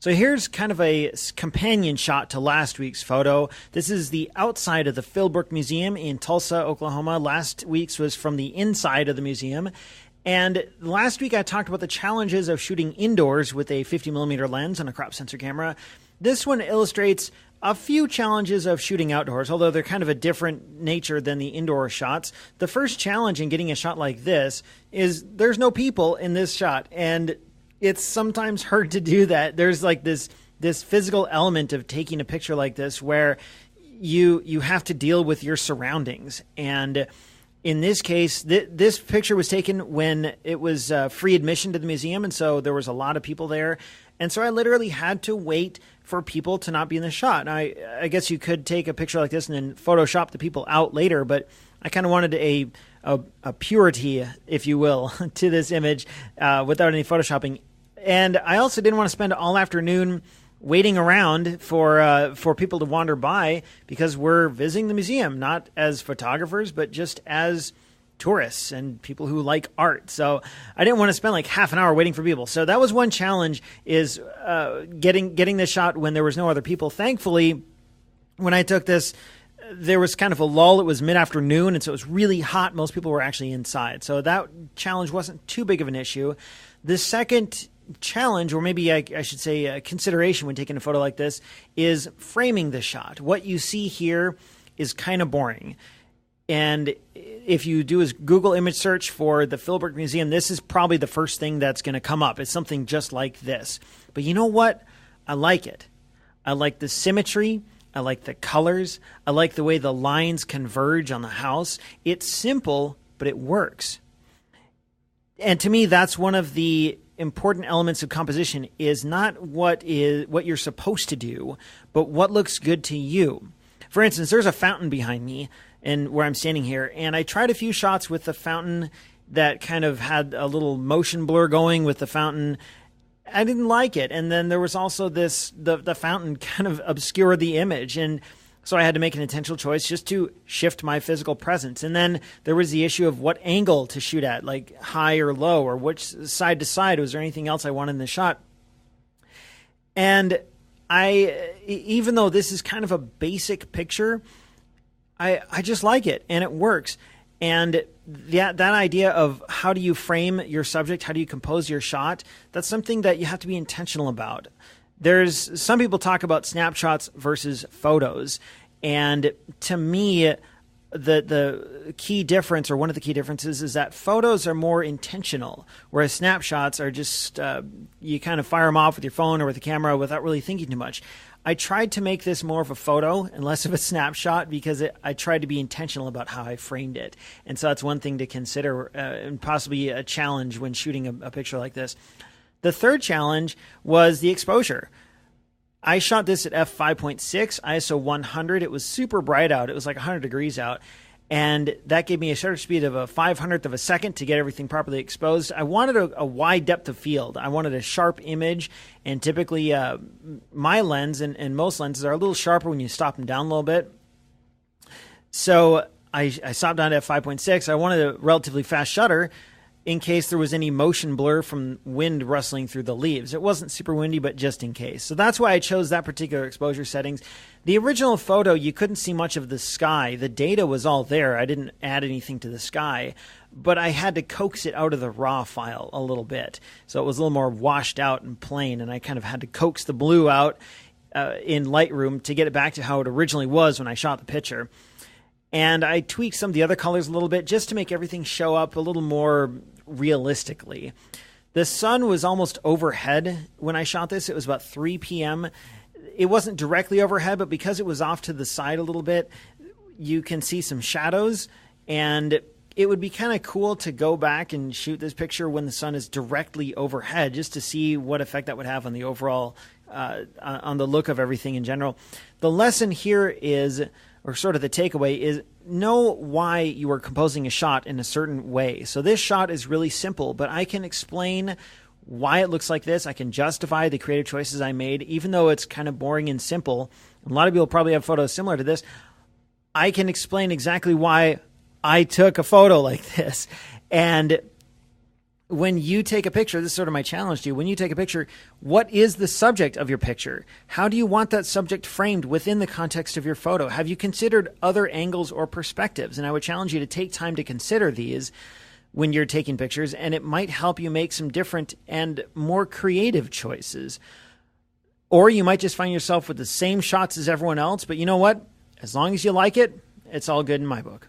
So here's kind of a companion shot to last week's photo. This is the outside of the Philbrook Museum in Tulsa, Oklahoma. Last week's was from the inside of the museum. And last week I talked about the challenges of shooting indoors with a 50mm lens and a crop sensor camera. This one illustrates a few challenges of shooting outdoors, although they're kind of a different nature than the indoor shots. The first challenge in getting a shot like this is there's no people in this shot, and it's sometimes hard to do that. There's like this physical element of taking a picture like this where you have to deal with your surroundings. And in this case, this picture was taken when it was free admission to the museum, and so there was a lot of people there. And so I literally had to wait for people to not be in the shot. And I guess you could take a picture like this and then Photoshop the people out later, but I kind of wanted a purity, if you will, to this image without any Photoshopping. And I also didn't want to spend all afternoon waiting around for people to wander by, because we're visiting the museum, not as photographers, but just as tourists and people who like art. So I didn't want to spend like half an hour waiting for people. So that was one challenge, is getting the shot when there was no other people. Thankfully, when I took this, there was kind of a lull. It was mid-afternoon, and so it was really hot. Most people were actually inside. So that challenge wasn't too big of an issue. The second challenge, or maybe I should say consideration when taking a photo like this, is framing the shot. What you see here is kind of boring. And if you do a Google image search for the Philbrook Museum, this is probably the first thing that's going to come up. It's something just like this. But you know what? I like it. I like the symmetry. I like the colors. I like the way the lines converge on the house. It's simple, but it works. And to me, that's one of the important elements of composition, is not what you're supposed to do, but what looks good to you. For instance, there's a fountain behind me and where I'm standing here, and I tried a few shots with the fountain that kind of had a little motion blur going with the fountain. I didn't like it. And then there was also the fountain kind of obscured the image, and so I had to make an intentional choice just to shift my physical presence. And then there was the issue of what angle to shoot at, like high or low, or which side to side. Was there anything else I wanted in the shot? And even though this is kind of a basic picture, I just like it, and it works. And that idea of how do you frame your subject, how do you compose your shot, that's something that you have to be intentional about. There's some people talk about snapshots versus photos, and to me, the key difference, or one of the key differences, is that photos are more intentional, whereas snapshots are just you kind of fire them off with your phone or with the camera without really thinking too much. I tried to make this more of a photo and less of a snapshot, because I tried to be intentional about how I framed it. And so that's one thing to consider, and possibly a challenge when shooting a picture like this. The third challenge was the exposure. I shot this at f5.6, ISO 100. It was super bright out. It was like 100 degrees out. And that gave me a shutter speed of a 500th of a second to get everything properly exposed. I wanted a wide depth of field. I wanted a sharp image. And typically my lens and most lenses are a little sharper when you stop them down a little bit. So I stopped down to f5.6. I wanted a relatively fast shutter in case there was any motion blur from wind rustling through the leaves. It wasn't super windy, but just in case. So that's why I chose that particular exposure settings. The original photo, you couldn't see much of the sky. The data was all there. I didn't add anything to the sky, but I had to coax it out of the raw file a little bit. So it was a little more washed out and plain, and I kind of had to coax the blue out in Lightroom to get it back to how it originally was when I shot the picture. And I tweaked some of the other colors a little bit just to make everything show up a little more realistically. The sun was almost overhead when I shot this. It was about 3 p.m. It wasn't directly overhead, but because it was off to the side a little bit, you can see some shadows. And it would be kind of cool to go back and shoot this picture when the sun is directly overhead, just to see what effect that would have on the overall, on the look of everything in general. The lesson here is, or sort of the takeaway is, know why you are composing a shot in a certain way. So this shot is really simple, but I can explain why it looks like this. I can justify the creative choices I made, even though it's kind of boring and simple. A lot of people probably have photos similar to this. I can explain exactly why I took a photo like this. And when you take a picture, this is sort of my challenge to you. When you take a picture, what is the subject of your picture? How do you want that subject framed within the context of your photo? Have you considered other angles or perspectives? And I would challenge you to take time to consider these when you're taking pictures, and it might help you make some different and more creative choices. Or you might just find yourself with the same shots as everyone else, but you know what? As long as you like it, it's all good in my book.